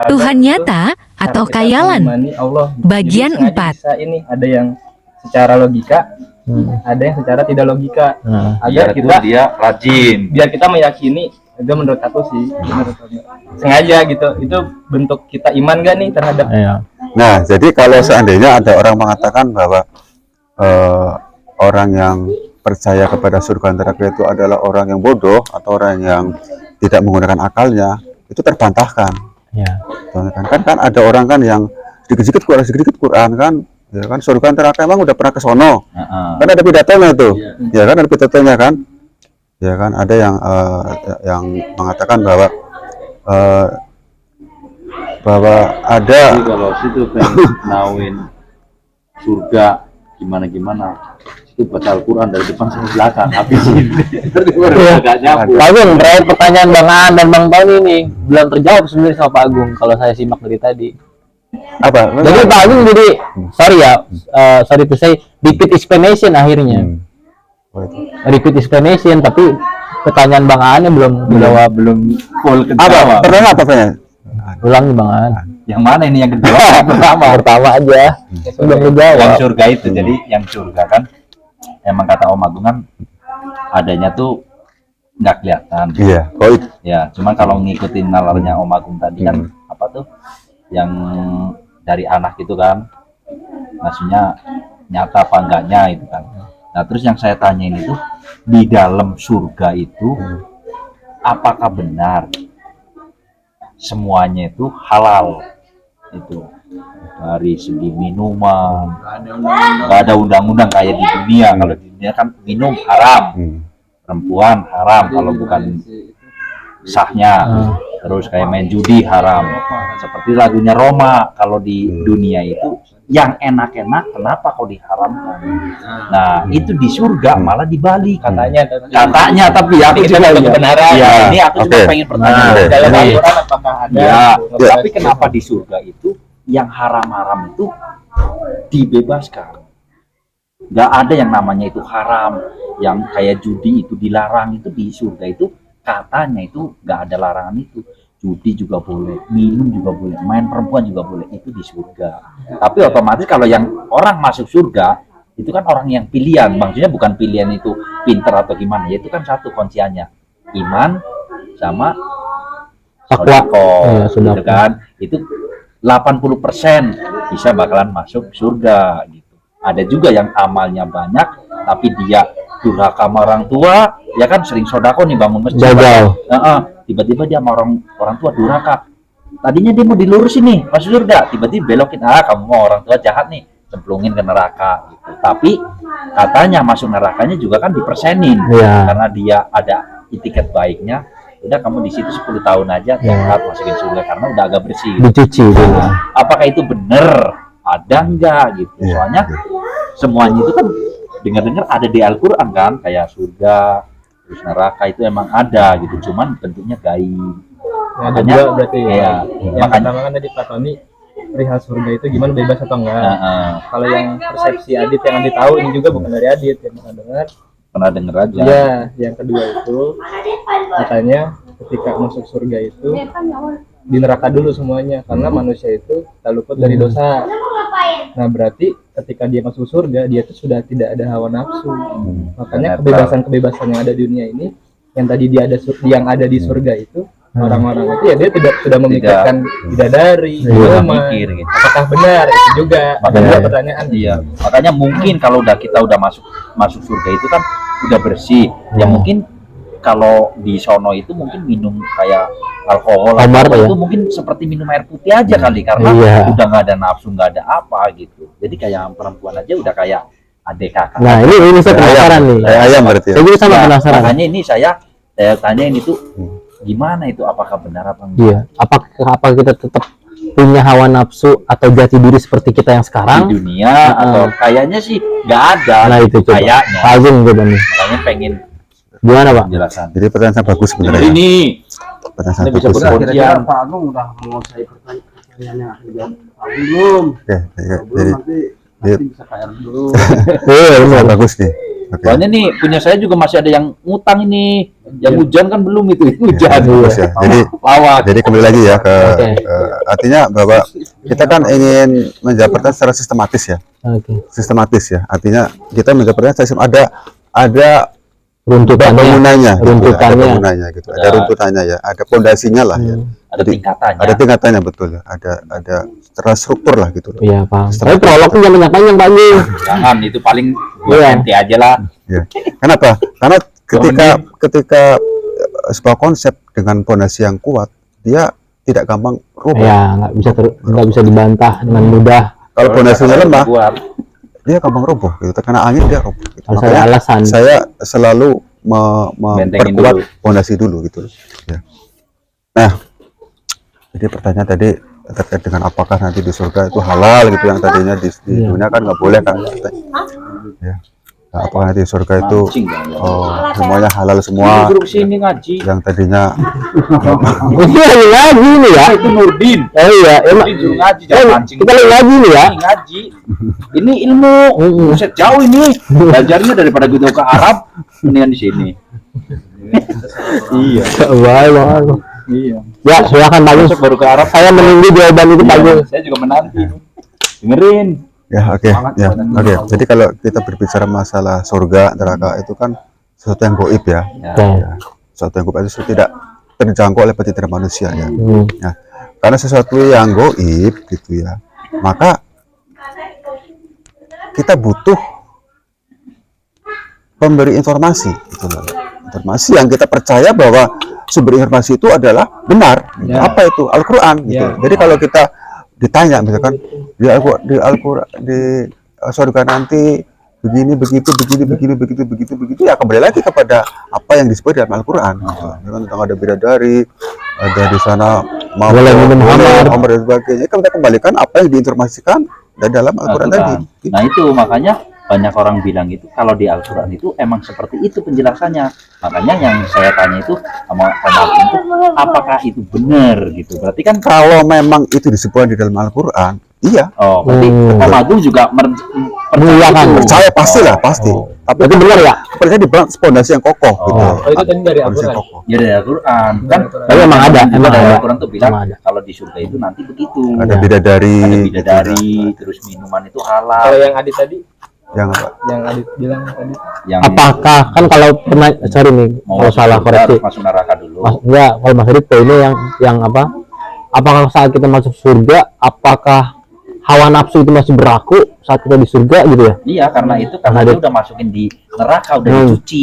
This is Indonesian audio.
Tuhan nyata atau kita khayalan? mengimani Allah. Bagian Jadi, 4. bisa ini ada yang secara logika, ada yang secara tidak logika. Agar kita dia rajin. Biar kita meyakini, itu menurut aku sih, sengaja gitu. Itu bentuk kita iman gak nih terhadap. Nah, jadi kalau seandainya ada orang mengatakan bahwa orang yang percaya kepada surga neraka itu adalah orang yang bodoh atau orang yang tidak menggunakan akalnya, itu terbantahkan. Kan ada orang kan yang sedikit-sedikit Quran kan, ya kan, surga neraka emang udah pernah ke sono. Kan ada pidatonya tuh. Ya kan, ada pidatonya kan. Ya kan, ada yang mengatakan bahwa ada. Jadi kalau situ pengen nawin surga gimana itu baca Al-Quran dari depan sampai belakang habisin. Agak nyambung. Pak Agung, terakhir pertanyaan Bang Aan dan Bang Tony ini belum terjawab sebenarnya sama Pak Agung kalau saya simak dari tadi. Apa? Jadi Pak Agung jadi sorry to say repeat explanation akhirnya. Repeat explanation, tapi pertanyaan Bang Aan belum dijawab, belum full Apa? Pertanyaan apa pertanyaan? Ulangi Bang Aan. Yang mana ini yang kedua? Pertama aja. Belum dijawab. Yang surga itu. Jadi yang surga kan emang kata Om Agung kan adanya tuh nggak kelihatan. Iya. Ya, cuma kalau ngikutin nalarnya Om Agung tadi kan apa tuh yang dari anak itu kan, maksudnya nyata apa enggaknya itu kan. Nah terus yang saya tanyain itu di dalam surga itu apakah benar semuanya itu halal itu dari segi minuman, nggak ada undang-undang kayak di dunia. Kalau di dunia kan minum haram, perempuan haram kalau bukan sahnya, terus kayak main judi haram, seperti lagunya Roma. Kalau di dunia itu yang enak-enak kenapa kok diharamkan? Nah itu di surga malah dibalik katanya, tapi aku juga kebenaran. Ya, ini aku juga pengen bertanya dalam Al-Quran apakah ada? Tapi kenapa di surga itu yang haram-haram itu dibebaskan? Nggak ada yang namanya itu haram, yang kayak judi itu dilarang. Itu di surga itu katanya itu nggak ada larangan itu. Judi juga boleh, minum juga boleh, main perempuan juga boleh, itu di surga. Tapi otomatis kalau yang orang masuk surga itu kan orang yang pilihan, maksudnya bukan pilihan itu pinter atau gimana, ya itu kan satu kunciannya iman sama sodako, gitu kan. Itu 80% bisa bakalan masuk surga gitu. Ada juga yang amalnya banyak tapi dia durhaka sama orang tua, ya kan, sering sodako nih, bangun masjid, tiba-tiba dia sama orang tua durhaka. Tadinya dia mau dilurusin nih masuk surga, tiba-tiba belokin, kamu mau orang tua jahat nih, cemplungin ke neraka gitu. Tapi katanya masuk nerakanya juga kan dipersenin, karena dia ada itikat baiknya. Udah kamu di situ 10 tahun aja tobat masukin surga karena udah agak bersih gitu. Dicuci dulu. Apakah itu benar? Ada enggak gitu? Soalnya semuanya itu kan dengar-dengar ada di Al-Quran kan, kayak surga terus neraka itu emang ada gitu, cuman bentuknya gaib. Makanya juga berarti yang pertama kan tadi Pak Tony perihal surga itu gimana, bebas atau enggak. Kalau yang persepsi Adit yang Adit tahu, ini juga bukan dari Adit, yang pernah dengar aja. Ya, yang kedua itu katanya ketika masuk surga itu di neraka dulu semuanya, karena manusia itu tak luput dari dosa. Nah berarti ketika dia masuk surga, dia itu sudah tidak ada hawa nafsu. Makanya kebebasan yang ada di dunia ini, yang tadi dia ada yang ada di surga itu, orang-orang itu ya dia sudah memikirkan bidadari, mikir gitu. Apakah benar? Itu juga makanya pertanyaan. Iya. Makanya mungkin kalau kita udah masuk surga itu kan udah bersih. Ya mungkin kalau di sono itu mungkin minum kayak alkohol itu mungkin seperti minum air putih aja kali, karena udah nggak ada nafsu, nggak ada apa gitu. Jadi kayak perempuan aja udah kayak adik kakak. Nah ini saya penasaran nih. Ayam berarti. Saya juga sama penasaran. Makanya ini saya tanya ini tuh gimana itu, apakah benar apa enggak? Iya. Apakah kita tetap punya hawa nafsu atau jati diri seperti kita yang sekarang di dunia atau kayaknya sih nggak ada. Nah itu kayaknya. Agung coba nih. Makanya pengen gimana Pak? Penjelasan. Jadi pertanyaan bagus sebenarnya. Ini pertanyaan bisa bagus. berkuncian. Pak Agung udah menguasai pertanyaannya dijawab belum? Jadi nanti bisa KR dulu. Iya, bagus nih. Soalnya nih punya saya juga masih ada yang ngutang ini. Yang hujan kan belum itu, hujan. Terus ya. Lawak. Jadi kembali lagi ya ke Oke. artinya bahwa kita kan ingin menjabarkan secara sistematis ya. Oke. Sistematis ya. Artinya kita menjabarkan secara ada Runtutannya. bangunannya, gitu ya, ada Runtutannya. bangunannya gitu. Ada runtutannya ya, ada pondasinya lah ya. Ada tingkatannya. Ada tingkatannya betul ya. Ada terstruktur lah gitu loh. Iya, Pak. Tapi prolognya jangan panjang, Pak Ji. Jangan, itu paling Iya. nanti aja lah. Ya. Kenapa? Karena ketika sebuah konsep dengan pondasi yang kuat, dia tidak gampang roboh. Ya, nggak bisa dibantah dengan mudah. Kalau pondasinya lemah, Buat. dia gampang roboh gitu. Terkena angin dia roboh gitu. Harus ada alasan. Saya selalu Bentengin memperkuat dulu. pondasi dulu gitu. Ya. Nah, jadi pertanyaan tadi terkait dengan apakah nanti di surga itu halal gitu, yang tadinya di dunia kan nggak boleh kan. Ya. Nah, apakah nanti di surga itu Mancing, ya. semuanya halal semua, Suruh kesini ngaji. yang tadinya Ini lagi ngaji nih ya. Itu Nurdin. Oh iya, emang Nurdin suruh ngaji, jangan mancing. kita lagi ngaji nih ya. Ini ngaji. Ini ilmu. Buset jauh ini. Belajarnya daripada gitu ke Arab, mendingan di sini. Iya. Wah. Iya. Ya, silakan Pak Ji. Masuk baru ke Arab. Saya menunggu jawaban itu Pak Ji. Saya juga menanti. Dengerin. ya oke. Jadi kalau kita berbicara masalah surga neraka itu kan sesuatu yang goib ya. Oke. Sesuatu yang goib itu tidak terjangkau oleh pencinta manusia ya. Hmm. Nah, karena sesuatu yang goib gitu ya, maka kita butuh pemberi informasi gitu loh. Informasi yang kita percaya bahwa sumber informasi itu adalah benar. Ya. Apa itu? Al-Qur'an gitu. Ya. Jadi kalau kita ditanya misalkan Al-Qur'an di surga nanti begini begitu begitu ya, kembali lagi kepada apa yang disebut dalam Al-Qur'an. Tentang ada bidadari, ada di sana mau Boleh minum khamar. dan sebagainya. Kita kembalikan apa yang diinformasikan dari dalam Al-Qur'an tadi. Nah itu makanya banyak orang bilang itu kalau di Al-Quran itu emang seperti itu penjelasannya. Makanya yang saya tanya itu sama Om itu, apakah itu benar gitu? Berarti kan Kalau memang itu disebut di dalam Al-Qur'an, iya, berarti Om Agung juga Mengiyakan. percaya pastilah, pasti. Tapi Berarti benar ya? percaya di pondasi yang kokoh gitu. Oh, itu tadi dari Pondasi yang Al-Quran. kokoh. ya dari Al-Quran kan. Tapi emang ada, emang Dari ada. Al-Quran tuh bilang Emang ada. kalau di surga itu nanti begitu. Ada bidadari, Ada bidadari, terus minuman itu Kalau halal. yang Adit tadi, yang apa? yang Adit bilang tadi, Yang Apakah kan kalau pernah sorry nih mau kalau masuk salah surga koreksi. harus masuk neraka dulu. Enggak, kalau Mas Rid ini yang apa? Apakah saat kita masuk surga, apakah hawa nafsu itu masih berlaku saat kita di surga gitu ya? Iya karena itu karena Karena dia dia- udah masukin di neraka udah Hmm. dicuci.